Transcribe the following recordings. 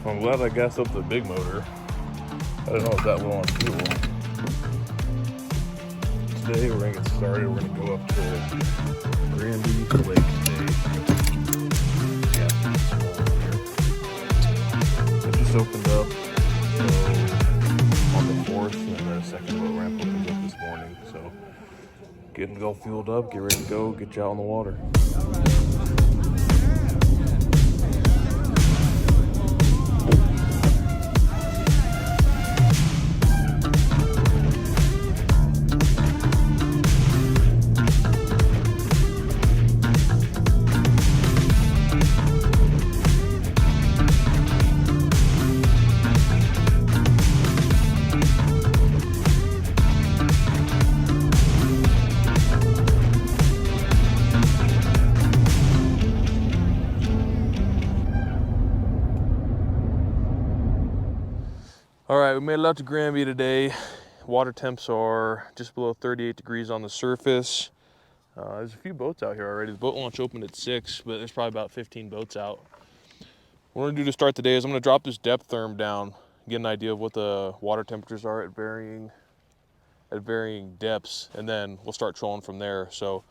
I'm glad I gassed up the big motor. I didn't know it was that low on fuel. Today we're gonna get started. We're gonna go up to Granby Lake today. Yeah, it just opened up, so on the 4th, and then a second boat ramp opens up this morning. So getting it all fueled up, get ready to go, get you out on the water. All right, we made it out to Granby today. Water temps are just below 38 degrees on the surface. There's a few boats out here already. The boat launch opened at 6, but there's probably about 15 boats out. What we're gonna do to start the day is I'm gonna drop this depth therm down, get an idea of what the water temperatures are at varying depths, and then we'll start trolling from there. So,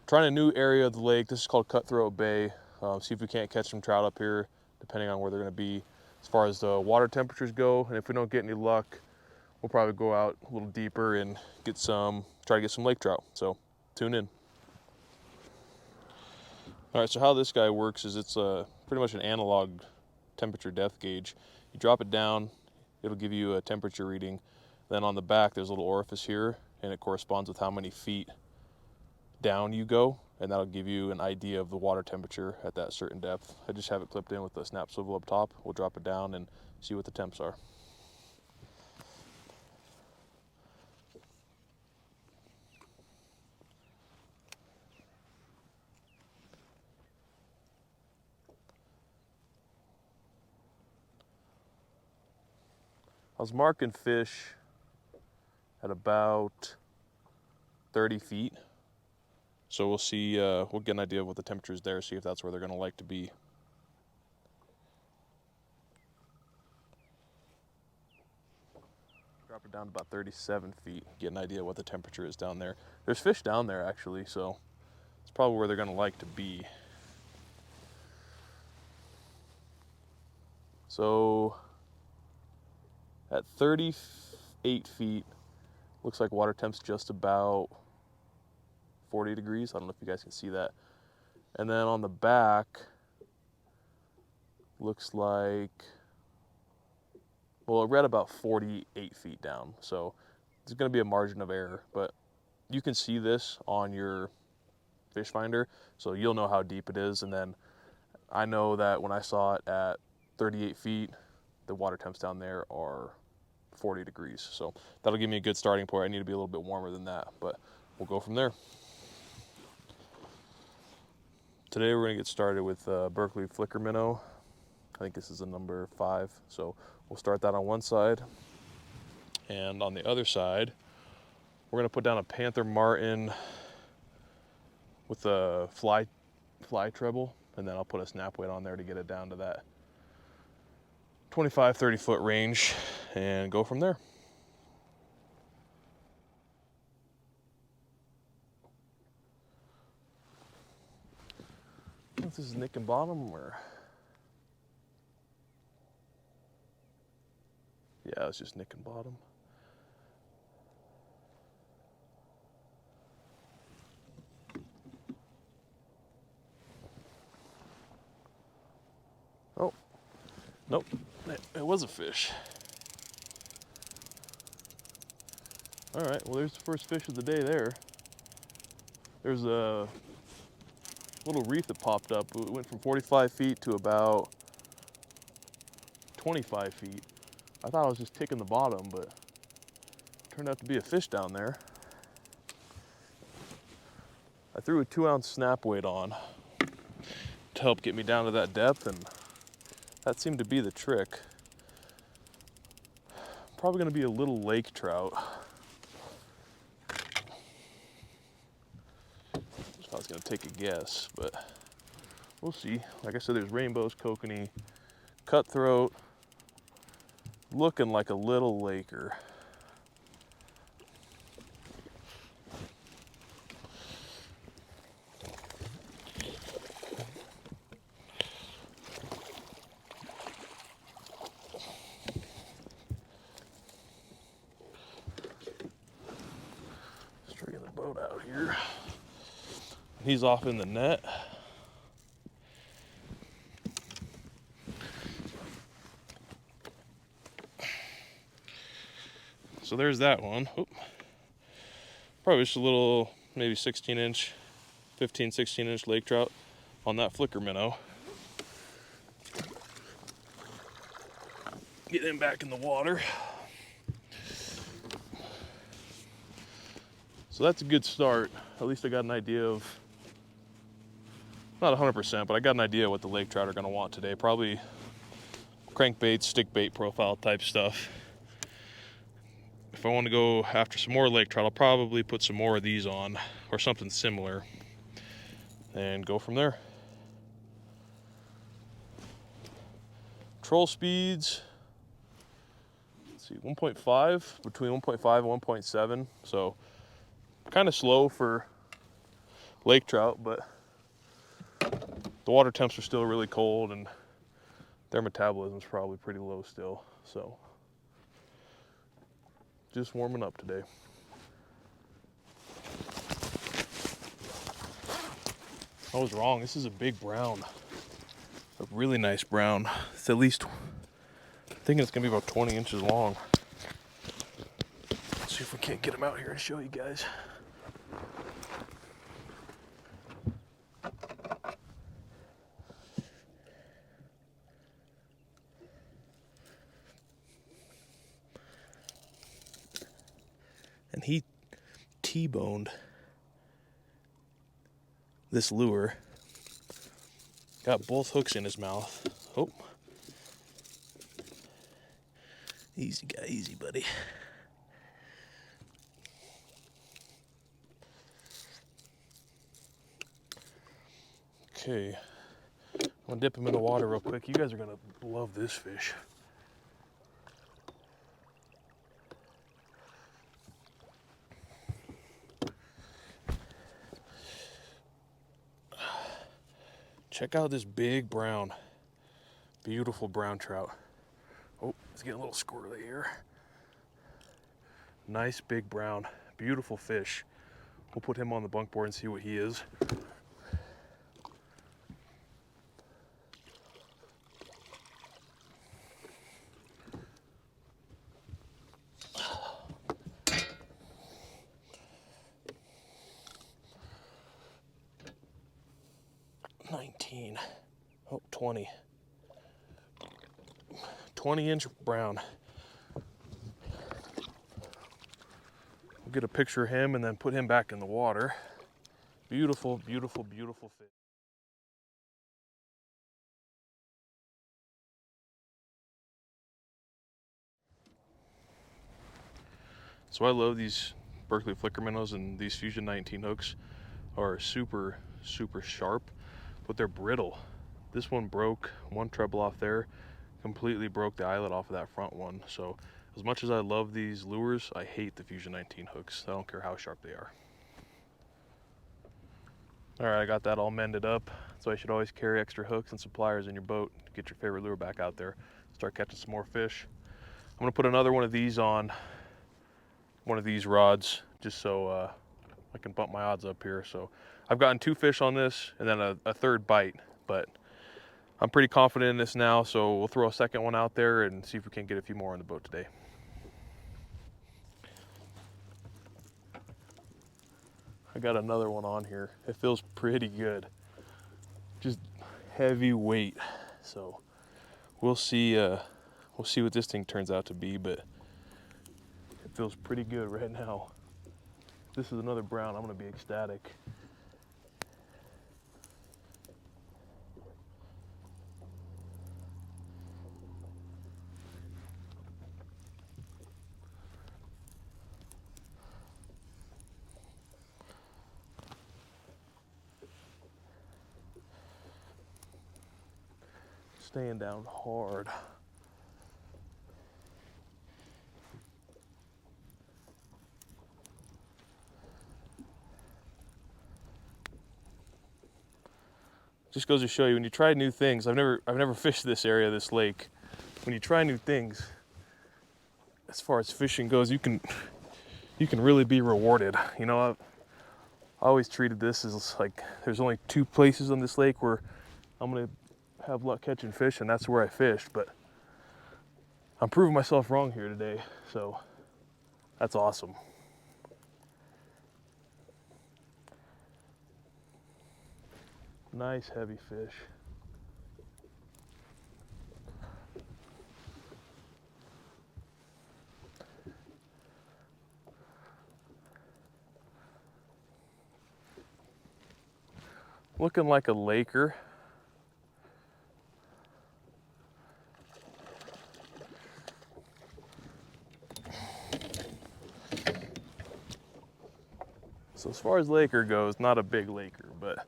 trying a new area of the lake. This is called Cutthroat Bay. See if we can't catch some trout up here, depending on where they're gonna be as far as the water temperatures go. And if we don't get any luck, we'll probably go out a little deeper and try to get some lake trout. So tune in. All right, so how this guy works is it's pretty much an analog temperature depth gauge. You drop it down, it'll give you a temperature reading. Then on the back, there's a little orifice here, and it corresponds with how many feet down you go, and that'll give you an idea of the water temperature at that certain depth. I just have it clipped in with the snap swivel up top. We'll drop it down and see what the temps are. I was marking fish at about 30 feet. So we'll see, we'll get an idea of what the temperature is there, see if that's where they're gonna like to be. Drop it down to about 37 feet, get an idea of what the temperature is down there. There's fish down there actually, so it's probably where they're gonna like to be. So at 38 feet, looks like water temp's just about 40 degrees. I don't know if you guys can see that. And then on the back, looks like, well, we're at about 48 feet down. So there's gonna be a margin of error, but you can see this on your fish finder, so you'll know how deep it is. And then I know that when I saw it at 38 feet, the water temps down there are 40 degrees. So that'll give me a good starting point. I need to be a little bit warmer than that, but we'll go from there. Today we're gonna get started with Berkley Flicker Minnow. I think this is a number 5. So we'll start that on one side. And on the other side, we're gonna put down a Panther Martin with a fly treble, and then I'll put a snap weight on there to get it down to that 25, 30 foot range and go from there. I don't know if this is Nick and bottom or, yeah, it's just Nick and bottom. Oh, nope, it was a fish. All right, well, there's the first fish of the day there. There's a little reef that popped up. It went from 45 feet to about 25 feet. I thought I was just ticking the bottom, but it turned out to be a fish down there. I threw a 2-ounce snap weight on to help get me down to that depth, and that seemed to be the trick. Probably gonna be a little lake trout. I was gonna take a guess, but we'll see. Like I said, there's rainbows, kokanee, cutthroat, Looking like a little laker. Stringing the boat out here. He's off in the net. So there's that one. Oop. Probably just a little, maybe 16-inch, 15, 16-inch lake trout on that flicker minnow. Get him back in the water. So that's a good start. At least I got an idea of, not 100%, but I got an idea what the lake trout are gonna want today. Probably crankbait, stick bait profile type stuff. If I want to go after some more lake trout, I'll probably put some more of these on or something similar and go from there. Troll speeds, let's see, 1.5, between 1.5 and 1.7. So kind of slow for lake trout, but the water temps are still really cold and their metabolism is probably pretty low still. So just warming up today. I was wrong. This is a big brown. A really nice brown. It's at least, I'm thinking it's gonna be about 20 inches long. Let's see if we can't get him out here and show you guys. And he T-boned this lure. Got both hooks in his mouth. Oh. Easy guy, easy buddy. Okay. I'm gonna dip him in the water real quick. You guys are gonna love this fish. Check out this big brown, beautiful brown trout. Oh, it's getting a little squirrely here. Nice big brown, beautiful fish. We'll put him on the bunk board and see what he is. Oh, 20. 20-inch brown. We'll get a picture of him and then put him back in the water. Beautiful, beautiful, beautiful fish. So I love these Berkley Flicker Minnows, and these Fusion 19 hooks are super, super sharp, but they're brittle. This one broke one treble off there, completely broke the eyelet off of that front one. So as much as I love these lures, I hate the Fusion 19 hooks. I don't care how sharp they are. All right, I got that all mended up. So I should always carry extra hooks and some pliers in your boat to get your favorite lure back out there. Start catching some more fish. I'm gonna put another one of these on one of these rods just so I can bump my odds up here. So I've gotten 2 fish on this and then a third bite, but I'm pretty confident in this now, so we'll throw a second one out there and see if we can get a few more on the boat today. I got another one on here. It feels pretty good. Just heavy weight. So we'll see what this thing turns out to be, but it feels pretty good right now. If this is another brown, I'm gonna be ecstatic. Staying down hard. just goes to show you when you try new things. I've never fished this area of this lake. When you try new things, as far as fishing goes, you can really be rewarded. You know, I always treated this as like there's only 2 places on this lake where I'm gonna have luck catching fish, and that's where I fished. But I'm proving myself wrong here today, so that's awesome. Nice heavy fish. Looking like a laker. So as far as laker goes, not a big laker, but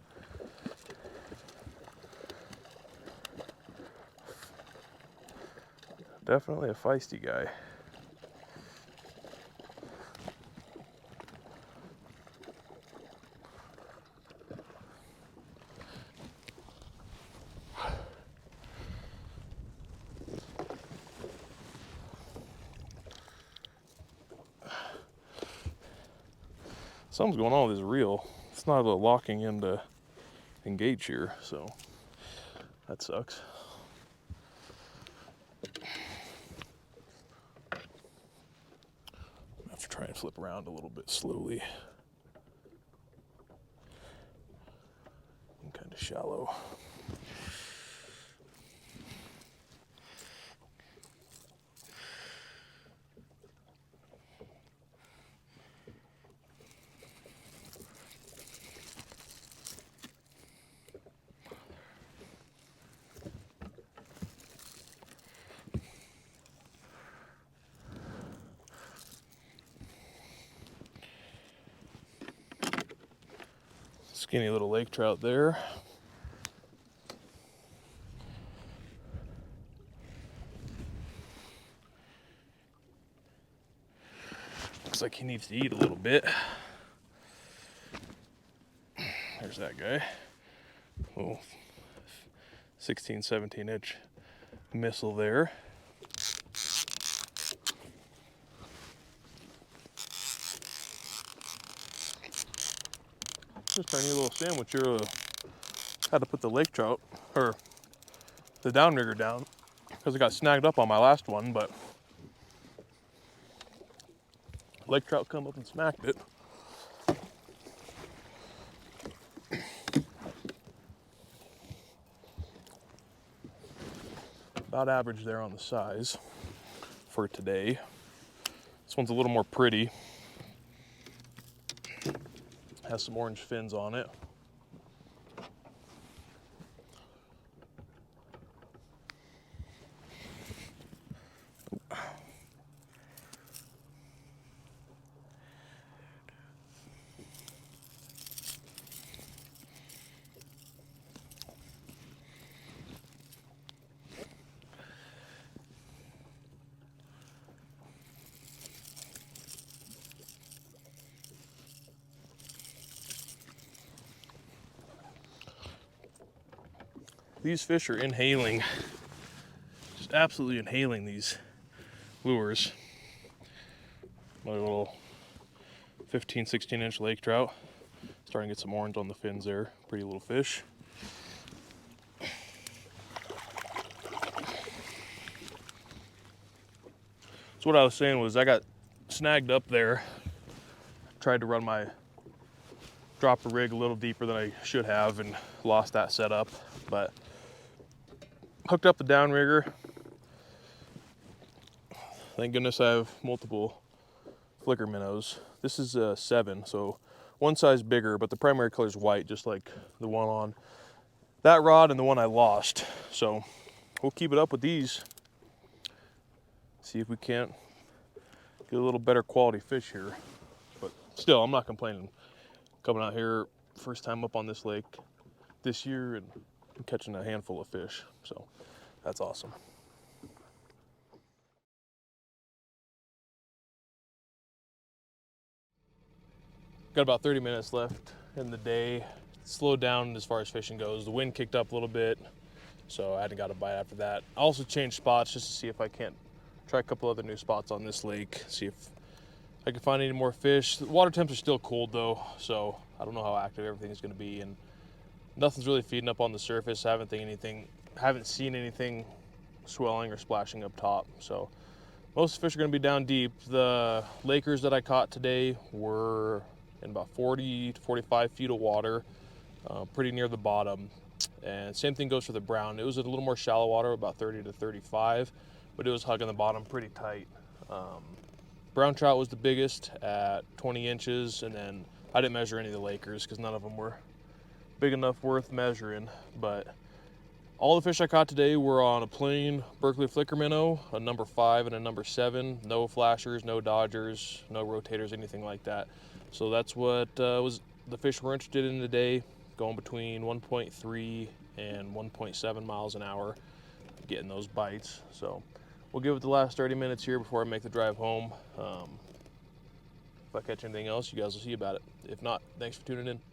definitely a feisty guy. Something's going on with this reel. It's not locking into engage here, so that sucks. I have to try and flip around a little bit slowly. I'm kind of shallow. Skinny little lake trout there. Looks like he needs to eat a little bit. There's that guy. Little 16, 17 inch missile there. Just our new little sandwich here. Had to put the lake trout, or the downrigger down, because it got snagged up on my last one, but lake trout come up and smacked it. About average there on the size for today. This one's a little more pretty. Has some orange fins on it. These fish are inhaling, just absolutely inhaling these lures. My little 15, 16 inch lake trout. Starting to get some orange on the fins there. Pretty little fish. So what I was saying was I got snagged up there. Tried to run my dropper rig a little deeper than I should have and lost that setup, but hooked up the downrigger. Thank goodness I have multiple Flicker Minnows. This is a 7, so one size bigger, but the primary color is white, just like the one on that rod and the one I lost. So we'll keep it up with these. See if we can't get a little better quality fish here. But still, I'm not complaining. Coming out here, first time up on this lake this year and catching a handful of fish. So that's awesome. Got about 30 minutes left in the day. slowed down as far as fishing goes. The wind kicked up a little bit, so I hadn't got a bite after that. I also changed spots just to see if I can't try a couple other new spots on this lake, see if I can find any more fish. The water temps are still cold though, so I don't know how active everything is going to be, and nothing's really feeding up on the surface. I haven't seen anything swelling or splashing up top, so most fish are going to be down deep. The Lakers that I caught today were in about 40 to 45 feet of water, pretty near the bottom. And same thing goes for the brown. It was a little more shallow water, about 30 to 35, but it was hugging the bottom pretty tight. Brown trout was the biggest at 20 inches, and then I didn't measure any of the Lakers because none of them were big enough worth measuring. But all the fish I caught today were on a plain Berkley Flicker Minnow, a number 5 and a number 7. No flashers, no dodgers, no rotators, anything like that. So that's what was the fish we're interested in today, going between 1.3 and 1.7 miles an hour, getting those bites. So we'll give it the last 30 minutes here before I make the drive home. If I catch anything else, you guys will see about it. If not, thanks for tuning in.